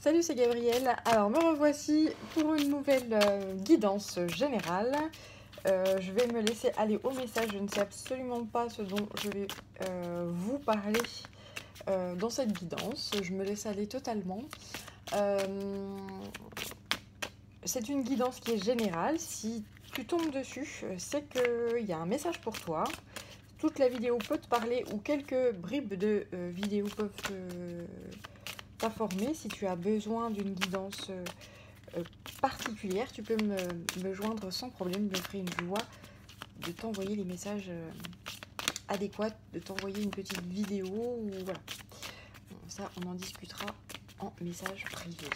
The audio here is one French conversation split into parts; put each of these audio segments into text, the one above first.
Salut, c'est Gabrielle. Alors, me revoici pour une nouvelle guidance générale. Je vais me laisser aller au message. Je ne sais absolument pas ce dont je vais vous parler dans cette guidance. Je me laisse aller totalement. C'est une guidance qui est générale. Si tu tombes dessus, c'est qu'il y a un message pour toi. Toute la vidéo peut te parler ou quelques bribes de vidéo peuvent t'informer. Si tu as besoin d'une guidance particulière, tu peux me joindre sans problème. Je me ferai une joie de t'envoyer les messages adéquats, de t'envoyer une petite vidéo. Ou voilà. Ça, on en discutera en message privé.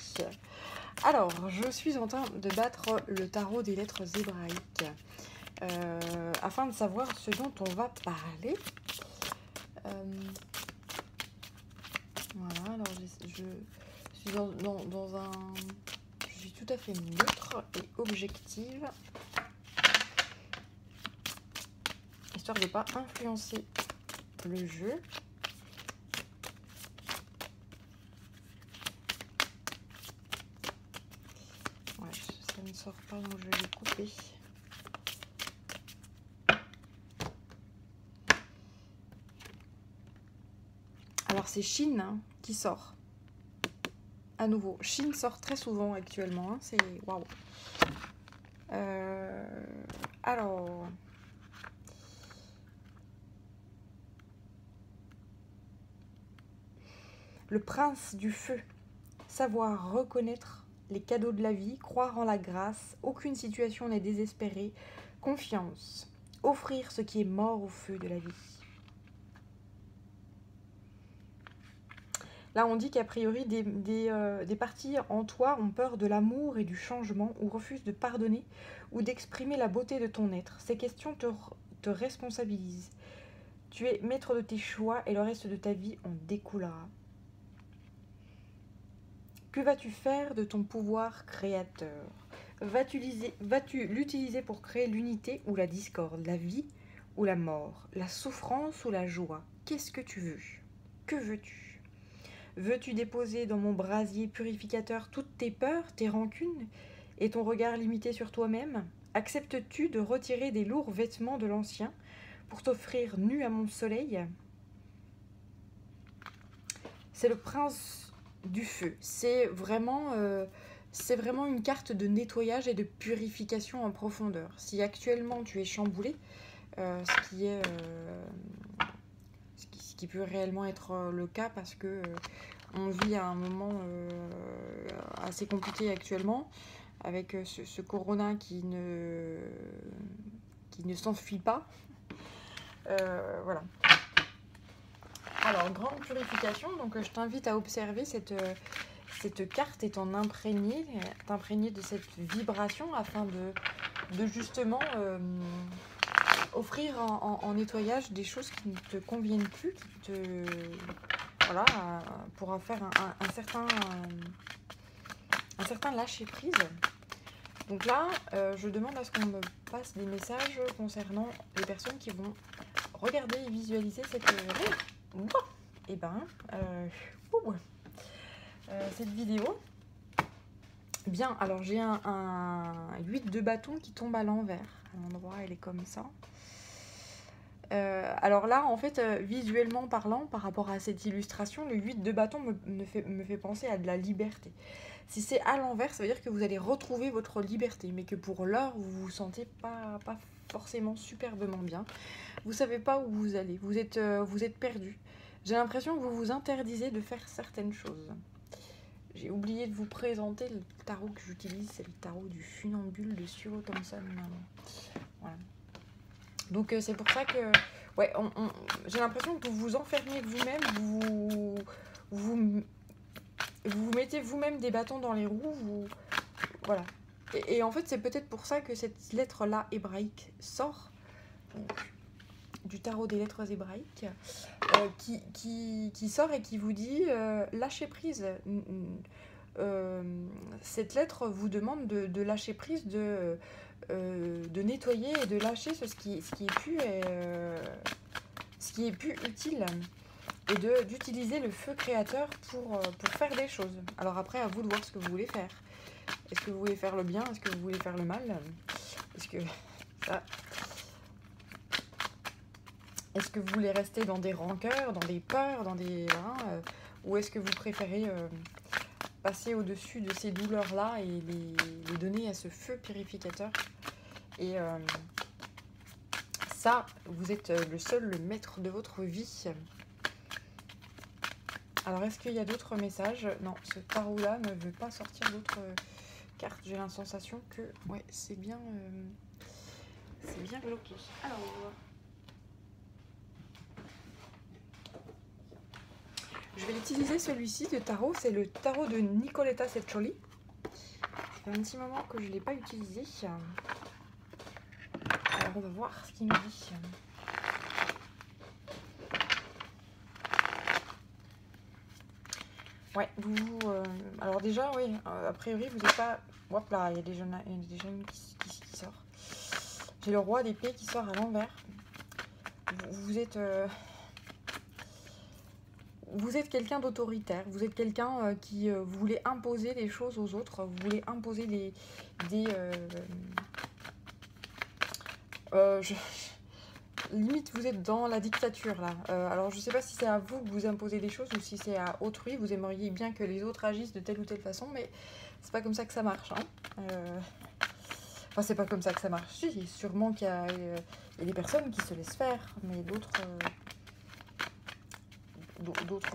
Alors, je suis en train de battre le tarot des lettres hébraïques afin de savoir ce dont on va parler. Voilà, alors je suis dans un... Je suis tout à fait neutre et objective, histoire de ne pas influencer le jeu. Ouais, ça ne sort pas, donc je vais couper. Alors c'est Chine qui sort. À nouveau, Chine sort très souvent actuellement. Hein, c'est waouh. Alors, le prince du feu. Savoir reconnaître les cadeaux de la vie, croire en la grâce. Aucune situation n'est désespérée. Confiance. Offrir ce qui est mort au feu de la vie. Là, on dit qu'a priori, des parties en toi ont peur de l'amour et du changement, ou refusent de pardonner, ou d'exprimer la beauté de ton être. Ces questions te responsabilisent. Tu es maître de tes choix et le reste de ta vie en découlera. Que vas-tu faire de ton pouvoir créateur? Vas-tu l'utiliser pour créer l'unité ou la discorde, la vie ou la mort, la souffrance ou la joie? Qu'est-ce que tu veux? Que veux-tu? Veux-tu déposer dans mon brasier purificateur toutes tes peurs, tes rancunes et ton regard limité sur toi-même? Acceptes-tu de retirer des lourds vêtements de l'ancien pour t'offrir nu à mon soleil? C'est le prince du feu. C'est vraiment une carte de nettoyage et de purification en profondeur. Si actuellement tu es chamboulé, ce qui peut réellement être le cas parce que on vit à un moment assez compliqué actuellement avec ce corona qui ne s'enfuit pas. Voilà. Alors, grande purification, donc je t'invite à observer cette carte et t'imprégner de cette vibration afin de justement offrir en nettoyage des choses qui ne te conviennent plus, voilà, pour faire un certain lâcher prise. Donc là, je demande à ce qu'on me passe des messages concernant les personnes qui vont regarder et visualiser cette cette vidéo. Bien, alors j'ai un 8 de bâton qui tombe à l'envers. À l'endroit, elle est comme ça. Alors là, en fait, visuellement parlant, par rapport à cette illustration, le 8 de bâton me fait penser à de la liberté. Si c'est à l'envers, ça veut dire que vous allez retrouver votre liberté, mais que pour l'heure, vous vous sentez pas forcément superbement bien. Vous savez pas où vous allez, vous êtes perdu. J'ai l'impression que vous vous interdisez de faire certaines choses. J'ai oublié de vous présenter le tarot que j'utilise, c'est le tarot du funambule de Stuart Thompson. Voilà. Donc c'est pour ça que ouais, j'ai l'impression que vous vous enfermez vous-même, vous mettez vous-même des bâtons dans les roues, voilà. Et en fait, c'est peut-être pour ça que cette lettre-là hébraïque sort du tarot des lettres hébraïques, qui sort et qui vous dit lâchez prise. Cette lettre vous demande de lâcher prise, de nettoyer et de lâcher ce qui est plus utile. et d'utiliser le feu créateur pour faire des choses. Alors après, à vous de voir ce que vous voulez faire. Est-ce que vous voulez faire le bien? Est-ce que vous voulez faire le mal? Est-ce que ça... Est-ce que vous voulez rester dans des rancœurs, dans des peurs, dans des... ou est-ce que vous préférez passer au-dessus de ces douleurs-là et les donner à ce feu purificateur? Et ça, vous êtes le maître de votre vie. Alors, est-ce qu'il y a d'autres messages? Non, ce tarot-là ne veut pas sortir d'autres cartes. J'ai la sensation que ouais, c'est bien bloqué. Alors, je vais l'utiliser celui-ci de tarot. C'est le tarot de Nicoletta Seccioli. Ça fait un petit moment que je ne l'ai pas utilisé. Alors, on va voir ce qu'il nous dit. Ouais, alors déjà, oui, a priori, vous n'êtes pas... Hop là, il y a déjà une qui sort. J'ai le roi d'épée qui sort à l'envers. Vous êtes quelqu'un d'autoritaire. Vous êtes quelqu'un qui vous voulez imposer des choses aux autres. Vous voulez imposer limite, vous êtes dans la dictature, là. Alors, je ne sais pas si c'est à vous que vous imposez des choses ou si c'est à autrui. Vous aimeriez bien que les autres agissent de telle ou telle façon, mais c'est pas comme ça que ça marche. Hein. Enfin, c'est pas comme ça que ça marche. Si, sûrement qu'il y a des personnes qui se laissent faire, mais d'autres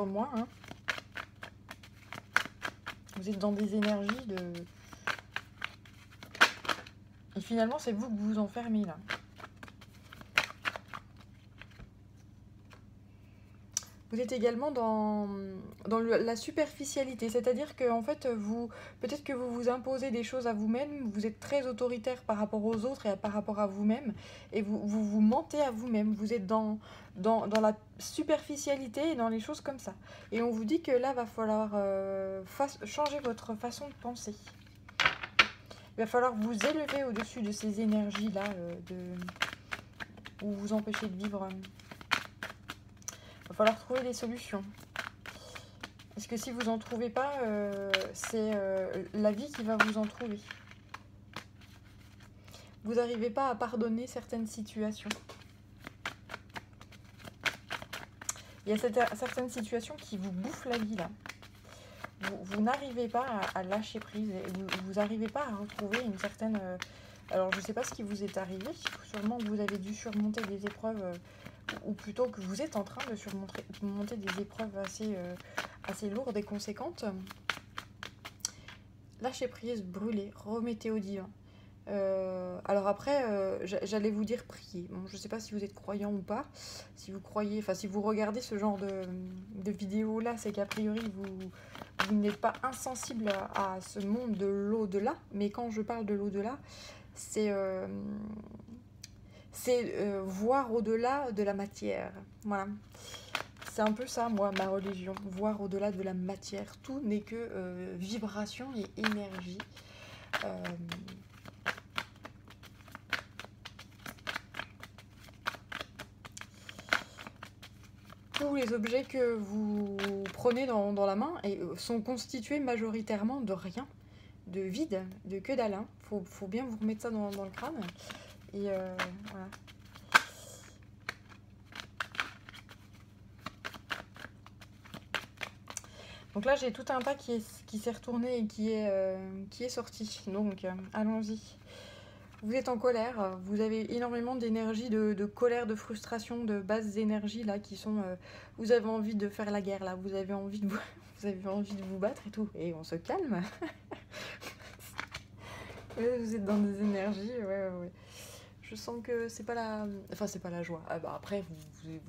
moins. Hein. Vous êtes dans des énergies de... Et finalement, c'est vous que vous vous enfermez, là. Vous êtes également dans la superficialité, c'est-à-dire que en fait, peut-être que vous vous imposez des choses à vous-même, vous êtes très autoritaire par rapport aux autres et par rapport à vous-même, et vous mentez à vous-même, vous êtes dans la superficialité et dans les choses comme ça. Et on vous dit que là, va falloir changer votre façon de penser. Il va falloir vous élever au-dessus de ces énergies-là, où vous empêchez de vivre... Il va falloir trouver des solutions. Parce que si vous n'en trouvez pas, c'est la vie qui va vous en trouver. Vous n'arrivez pas à pardonner certaines situations. Il y a certaines situations qui vous bouffent la vie, là. Vous n'arrivez pas à lâcher prise. Et vous n'arrivez pas à retrouver une certaine... alors, je ne sais pas ce qui vous est arrivé. Sûrement que vous avez dû surmonter des épreuves... ou plutôt que vous êtes en train de surmonter des épreuves assez lourdes et conséquentes. Lâchez prise, brûlez, remettez au divin. Alors après, j'allais vous dire prier. Bon, je ne sais pas si vous êtes croyant ou pas. Si vous croyez, enfin si vous regardez ce genre de vidéos-là, c'est qu'a priori vous n'êtes pas insensible à ce monde de l'au-delà. Mais quand je parle de l'au-delà, c'est voir au-delà de la matière. Voilà. C'est un peu ça, moi, ma religion. Voir au-delà de la matière. Tout n'est que vibration et énergie. Tous les objets que vous prenez dans la main sont constitués majoritairement de rien, de vide, de que dalle. Hein. Faut bien vous remettre ça dans le crâne. Et voilà. Donc là, j'ai tout un tas qui s'est retourné et qui est sorti. Donc, allons-y. Vous êtes en colère. Vous avez énormément d'énergie, de colère, de frustration, de basses énergies là qui sont... vous avez envie de faire la guerre là. Vous avez envie de vous battre et tout. Et on se calme. Vous êtes dans des énergies. Ouais. Je sens que c'est pas la... Enfin, c'est pas la joie. Ah bah après,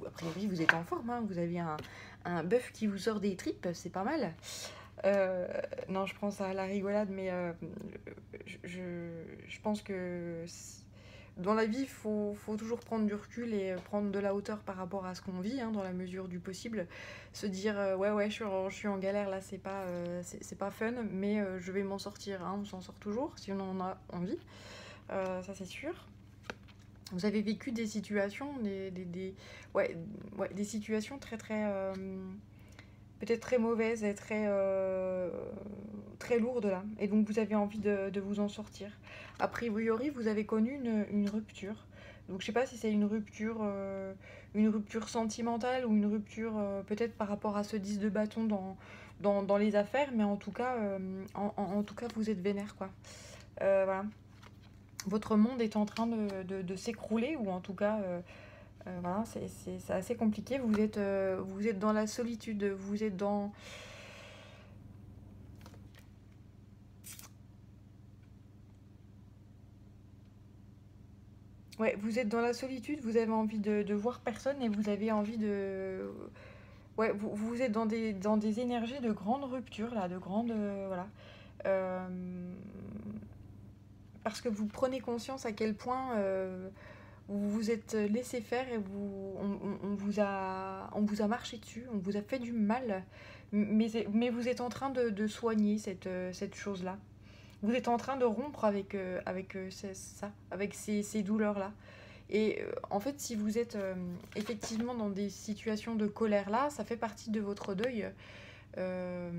a priori, vous êtes en forme. Hein. Vous avez un bœuf qui vous sort des tripes. C'est pas mal. Non, je prends ça à la rigolade, mais je pense que dans la vie, il faut toujours prendre du recul et prendre de la hauteur par rapport à ce qu'on vit, hein, dans la mesure du possible. Se dire, ouais, je suis en galère, là, c'est pas fun, mais je vais m'en sortir. Hein, on s'en sort toujours, si on en a envie. Ça, c'est sûr. Vous avez vécu des situations, ouais, ouais, des situations très très peut-être très mauvaises et très lourdes là. Et donc vous avez envie de vous en sortir. A priori, vous avez connu une rupture. Donc je sais pas si c'est une rupture sentimentale ou une rupture peut-être par rapport à ce 10 de bâton dans les affaires, mais en tout cas, en tout cas vous êtes vénère quoi. Voilà. Votre monde est en train de s'écrouler, ou en tout cas, voilà, c'est assez compliqué. Vous êtes dans la solitude, vous êtes dans... Ouais, vous êtes dans la solitude, vous avez envie de voir personne et vous avez envie de... Ouais, vous êtes dans des énergies de grande rupture, là, de grande... voilà. Euh, Parce que vous prenez conscience à quel point vous vous êtes laissé faire et on vous a marché dessus, on vous a fait du mal, mais vous êtes en train de soigner cette chose-là. Vous êtes en train de rompre avec ça, avec ces douleurs-là. Et en fait, si vous êtes effectivement dans des situations de colère-là, ça fait partie de votre deuil. Euh,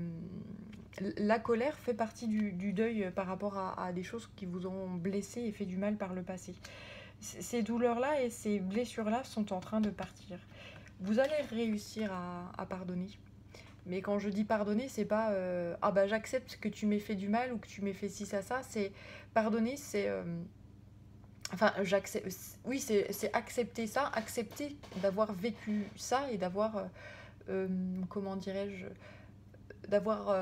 la colère fait partie du deuil par rapport à des choses qui vous ont blessé et fait du mal par le passé. Ces douleurs-là et ces blessures-là sont en train de partir. Vous allez réussir à pardonner. Mais quand je dis pardonner, c'est pas ah bah j'accepte que tu m'aies fait du mal ou que tu m'aies fait ci, ça. C'est pardonner, c'est enfin j'accepte. Oui, c'est accepter ça, accepter d'avoir vécu ça et d'avoir comment dirais-je, d'avoir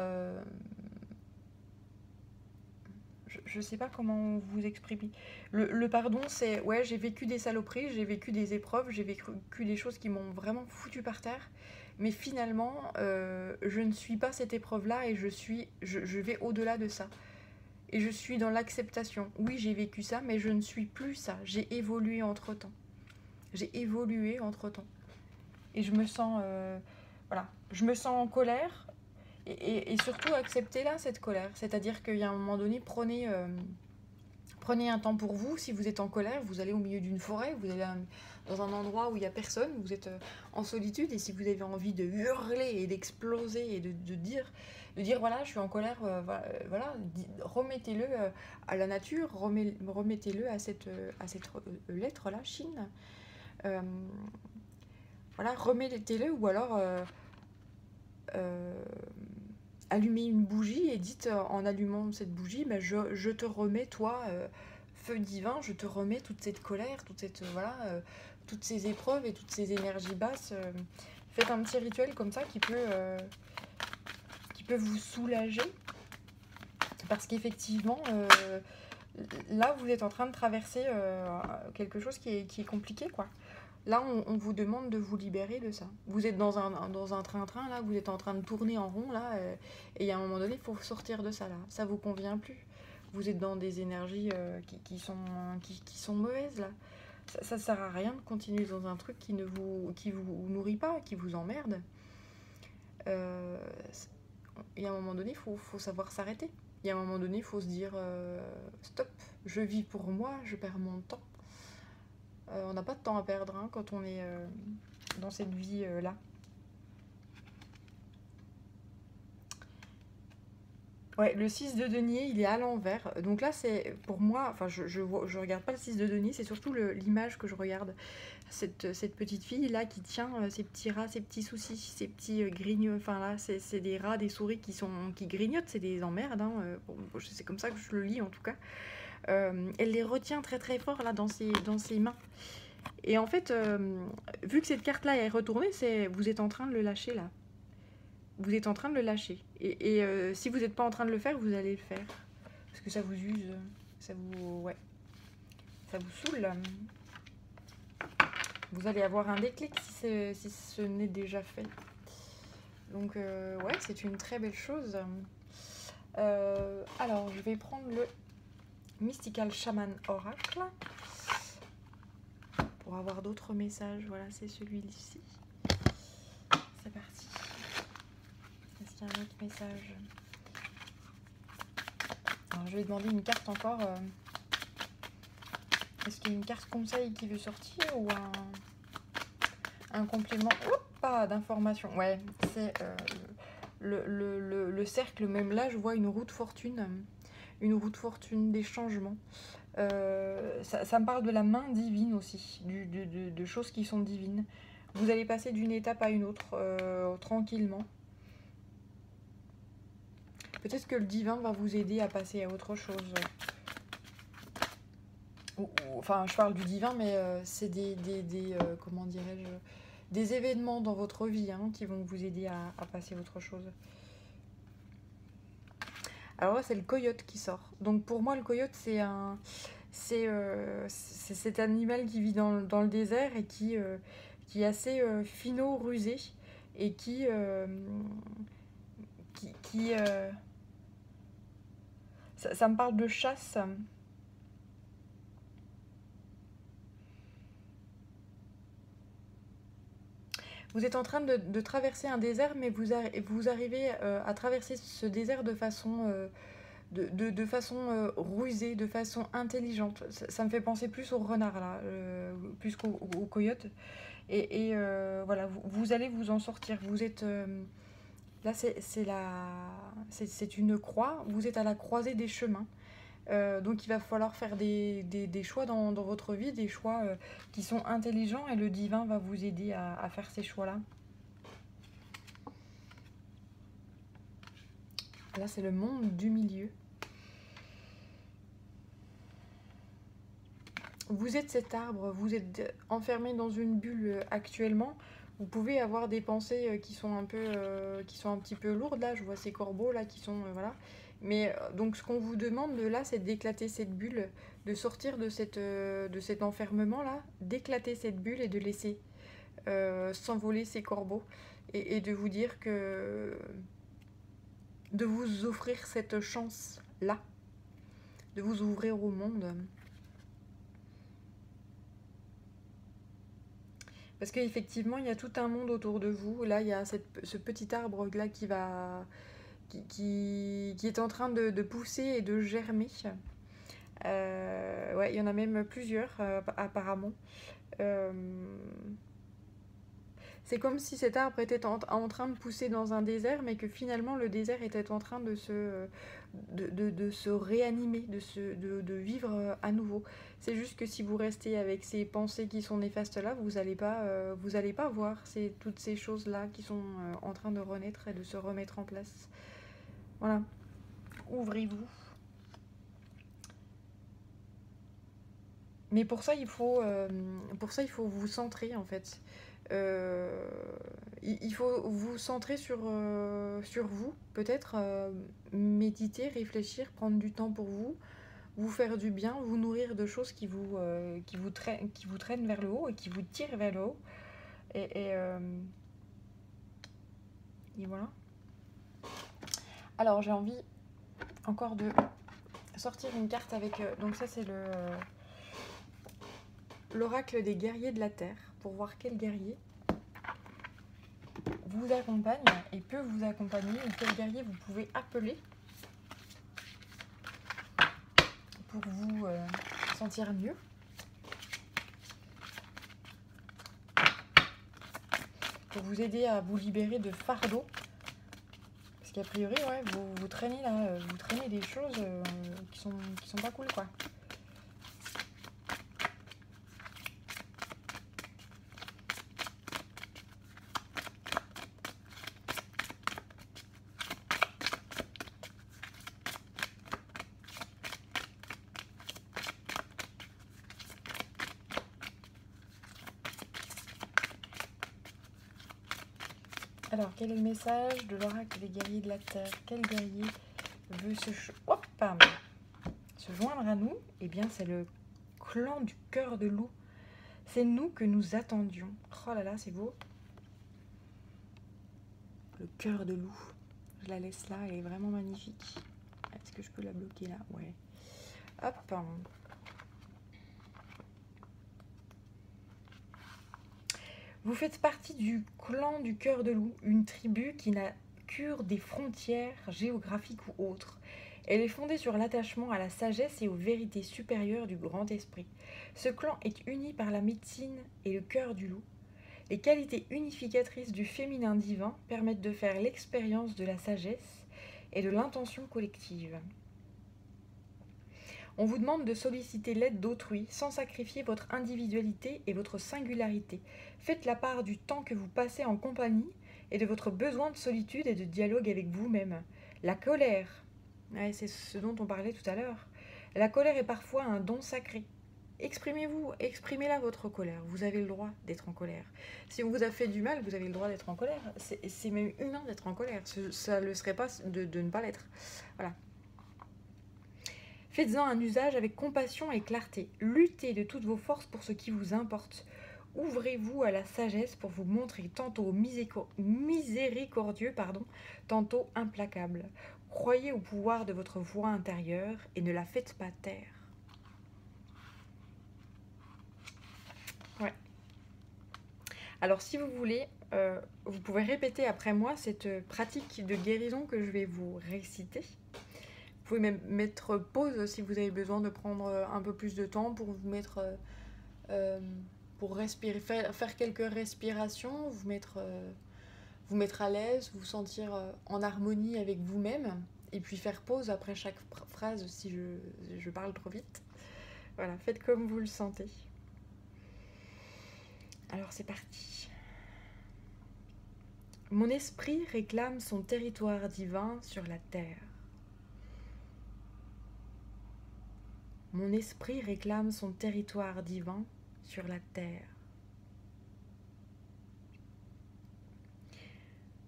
je sais pas comment vous exprimer. Le pardon, c'est ouais, j'ai vécu des saloperies, j'ai vécu des épreuves, j'ai vécu des choses qui m'ont vraiment foutu par terre. Mais finalement, je ne suis pas cette épreuve-là et je vais au-delà de ça. Et je suis dans l'acceptation. Oui, j'ai vécu ça, mais je ne suis plus ça. J'ai évolué entre-temps. J'ai évolué entre-temps. Et je me sens, voilà, je me sens en colère. Et surtout, acceptez-la, cette colère. C'est-à-dire qu'il y a un moment donné, prenez un temps pour vous. Si vous êtes en colère, vous allez au milieu d'une forêt, vous allez dans un endroit où il n'y a personne, vous êtes en solitude, et si vous avez envie de hurler et d'exploser et de dire voilà, je suis en colère, voilà, remettez-le à la nature, remettez-le à cette lettre-là, Chine. Euh, voilà, remettez-le, ou alors euh, allumez une bougie et dites en allumant cette bougie, bah, je te remets, toi, feu divin, je te remets toute cette colère, toute cette voilà, toutes ces épreuves et toutes ces énergies basses. Faites un petit rituel comme ça qui peut vous soulager, parce qu'effectivement, là, vous êtes en train de traverser quelque chose qui est compliqué, quoi. Là, on vous demande de vous libérer de ça. Vous êtes dans un train-train, là, vous êtes en train de tourner en rond, là, et à un moment donné, il faut sortir de ça, là. Ça vous convient plus. Vous êtes dans des énergies qui sont mauvaises, là. Ça sert à rien de continuer dans un truc qui vous nourrit pas, qui vous emmerde. Euh, et à un moment donné, faut savoir s'arrêter. Et à un moment donné, il faut se dire stop, je vis pour moi, je perds mon temps. On n'a pas de temps à perdre hein, quand on est dans cette vie-là. Ouais, le 6 de denier, il est à l'envers. Donc là, c'est pour moi, enfin, je regarde pas le 6 de denier, c'est surtout l'image que je regarde. Cette petite fille-là qui tient ses petits rats, ses petits soucis, ses petits grignots. Enfin là, c'est des rats, des souris qui grignotent, c'est des emmerdes. Hein, bon, c'est comme ça que je le lis en tout cas. Elle les retient très très fort là dans ses mains. Et en fait, vu que cette carte-là est retournée, vous êtes en train de le lâcher là. Vous êtes en train de le lâcher. Et si vous n'êtes pas en train de le faire, vous allez le faire. Parce que ça vous use, ouais, ça vous saoule. Vous allez avoir un déclic si ce n'est déjà fait. Donc ouais, c'est une très belle chose. Alors, je vais prendre le Mystical Shaman Oracle. Pour avoir d'autres messages, voilà, c'est celui-ci. C'est parti. Est-ce qu'il y a un autre message? Alors, je vais demander une carte encore. Est-ce qu'il y a une carte conseil qui veut sortir ou un complément d'information? Ouais, c'est le cercle. Même là, je vois une roue de fortune. Une roue de fortune, des changements. Ça me parle de la main divine aussi, de choses qui sont divines. Vous allez passer d'une étape à une autre, tranquillement. Peut-être que le divin va vous aider à passer à autre chose. Enfin, je parle du divin, mais c'est comment dirais-je, des événements dans votre vie qui vont vous aider à passer à autre chose. Alors là, c'est le coyote qui sort. Donc pour moi, le coyote, c'est cet animal qui vit dans le désert et qui est assez finot, rusé, et ça me parle de chasse. Vous êtes en train de traverser un désert, mais vous arrivez à traverser ce désert de façon, de façon rusée, de façon intelligente. Ça me fait penser plus au renard, là, plus qu'au coyote. Et voilà, vous allez vous en sortir. Vous êtes... là, c'est une croix. Vous êtes à la croisée des chemins. Donc il va falloir faire des choix dans votre vie, des choix qui sont intelligents, et le divin va vous aider à faire ces choix-là. Là, c'est le monde du milieu. Vous êtes cet arbre, vous êtes enfermé dans une bulle actuellement. Vous pouvez avoir des pensées qui sont un petit peu lourdes. Là, je vois ces corbeaux là qui sont voilà. Mais donc ce qu'on vous demande là, c'est d'éclater cette bulle, de sortir de cet enfermement là, d'éclater cette bulle et de laisser s'envoler ces corbeaux, et de vous dire que de vous offrir cette chance là, de vous ouvrir au monde. Parce qu'effectivement, il y a tout un monde autour de vous. Là, il y a ce petit arbre-là qui est en train de pousser et de germer. Ouais, il y en a même plusieurs, apparemment. C'est comme si cet arbre était en train de pousser dans un désert, mais que finalement, le désert était en train de se réanimer, de vivre à nouveau. C'est juste que si vous restez avec ces pensées qui sont néfastes là, vous allez pas voir toutes ces choses-là qui sont en train de renaître et de se remettre en place. Voilà. Ouvrez-vous. Mais pour ça, il faut vous centrer, en fait. Il faut vous centrer sur vous, peut-être méditer, réfléchir, prendre du temps pour vous faire du bien, vous nourrir de choses qui vous traînent vers le haut et qui vous tirent vers le haut. Et voilà. Alors j'ai envie encore de sortir une carte avec... donc ça c'est l'oracle des guerriers de la Terre, pour voir quel guerrier vous accompagne et peut vous accompagner, et quel guerrier vous pouvez appeler pour vous sentir mieux. Pour vous aider à vous libérer de fardeaux. Parce qu'a priori, ouais, vous traînez là, vous traînez des choses qui sont pas cool, quoi. Alors, quel est le message de l'oracle des guerriers de la Terre? Quel guerrier veut se joindre à nous? Eh bien, c'est le clan du cœur de loup. C'est nous que nous attendions. Oh là là, c'est beau. Le cœur de loup. Je la laisse là, elle est vraiment magnifique. Est-ce que je peux la bloquer là? Ouais. Hop. Vous faites partie du clan du cœur de loup, une tribu qui n'a obscure des frontières géographiques ou autres. Elle est fondée sur l'attachement à la sagesse et aux vérités supérieures du grand esprit. Ce clan est uni par la médecine et le cœur du loup. Les qualités unificatrices du féminin divin permettent de faire l'expérience de la sagesse et de l'intention collective. On vous demande de solliciter l'aide d'autrui sans sacrifier votre individualité et votre singularité. Faites la part du temps que vous passez en compagnie et de votre besoin de solitude et de dialogue avec vous-même. La colère, ouais, c'est ce dont on parlait tout à l'heure. La colère est parfois un don sacré. Exprimez-vous, exprimez-la votre colère. Vous avez le droit d'être en colère. Si on vous a fait du mal, vous avez le droit d'être en colère. C'est même humain d'être en colère. Ça ne le serait pas de ne pas l'être. Voilà. Faites-en un usage avec compassion et clarté. Luttez de toutes vos forces pour ce qui vous importe. Ouvrez-vous à la sagesse pour vous montrer tantôt miséricordieux, tantôt implacable. Croyez au pouvoir de votre voix intérieure et ne la faites pas taire. Ouais. Alors si vous voulez, vous pouvez répéter après moi cette pratique de guérison que je vais vous réciter. Vous pouvez même mettre pause si vous avez besoin de prendre un peu plus de temps pour vous mettre, pour respirer, faire quelques respirations, vous mettre à l'aise, vous sentir en harmonie avec vous-même, et puis faire pause après chaque phrase si je parle trop vite. Voilà, faites comme vous le sentez. Alors c'est parti. Mon esprit réclame son territoire divin sur la terre. Mon esprit réclame son territoire divin sur la terre.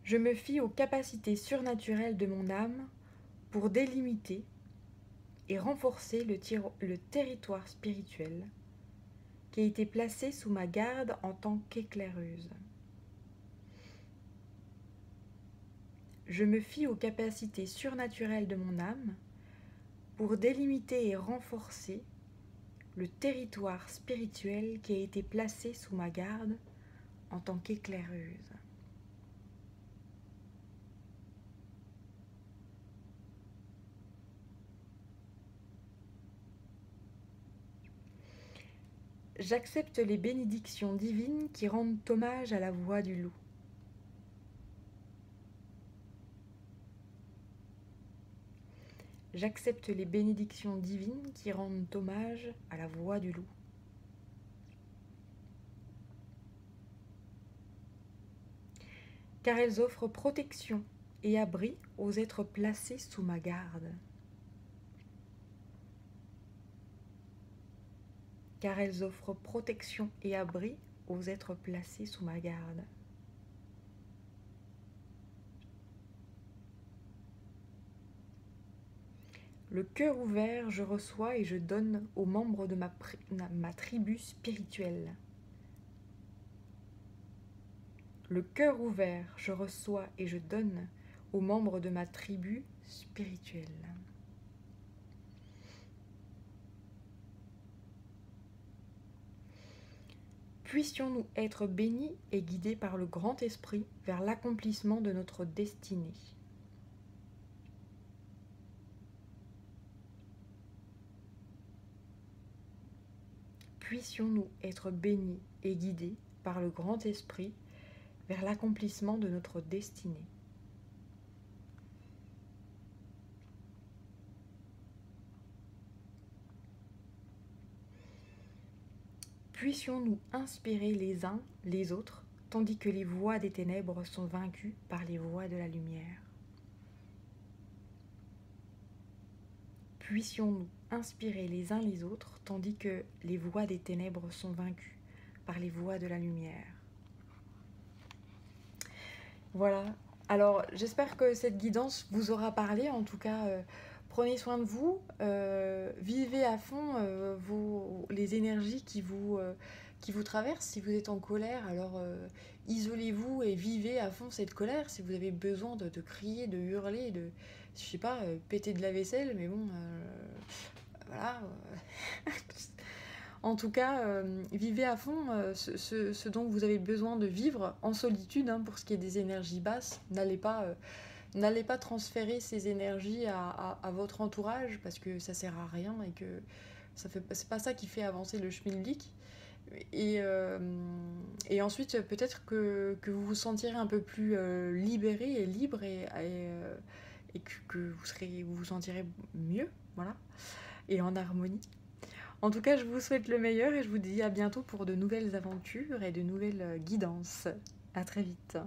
Je me fie aux capacités surnaturelles de mon âme pour délimiter et renforcer le territoire spirituel qui a été placé sous ma garde en tant qu'éclaireuse. Je me fie aux capacités surnaturelles de mon âme pour délimiter et renforcer le territoire spirituel qui a été placé sous ma garde en tant qu'éclaireuse. J'accepte les bénédictions divines qui rendent hommage à la voix du loup. J'accepte les bénédictions divines qui rendent hommage à la voix du loup. Car elles offrent protection et abri aux êtres placés sous ma garde. Car elles offrent protection et abri aux êtres placés sous ma garde. Le cœur ouvert, je reçois et je donne aux membres de ma tribu spirituelle. Le cœur ouvert, je reçois et je donne aux membres de ma tribu spirituelle. Puissions-nous être bénis et guidés par le grand esprit vers l'accomplissement de notre destinée. Puissions-nous être bénis et guidés par le grand esprit vers l'accomplissement de notre destinée. Puissions-nous inspirer les uns les autres, tandis que les voies des ténèbres sont vaincues par les voies de la lumière. Puissions-nous inspirer les uns les autres, tandis que les voies des ténèbres sont vaincues par les voies de la lumière. Voilà, alors j'espère que cette guidance vous aura parlé, en tout cas prenez soin de vous, vivez à fond les énergies qui vous traversent. Si vous êtes en colère, alors isolez-vous et vivez à fond cette colère. Si vous avez besoin de crier, de hurler, je sais pas, péter de la vaisselle, mais bon, voilà. En tout cas, vivez à fond ce dont vous avez besoin de vivre en solitude, hein, pour ce qui est des énergies basses. N'allez pas N'allez pas transférer ces énergies à votre entourage parce que ça sert à rien et que c'est pas ça qui fait avancer le schmilblick. Et, euh, et ensuite, peut-être que vous vous sentirez un peu plus libéré et libre et que vous vous sentirez mieux, voilà, et en harmonie. En tout cas, je vous souhaite le meilleur et je vous dis à bientôt pour de nouvelles aventures et de nouvelles guidances. À très vite.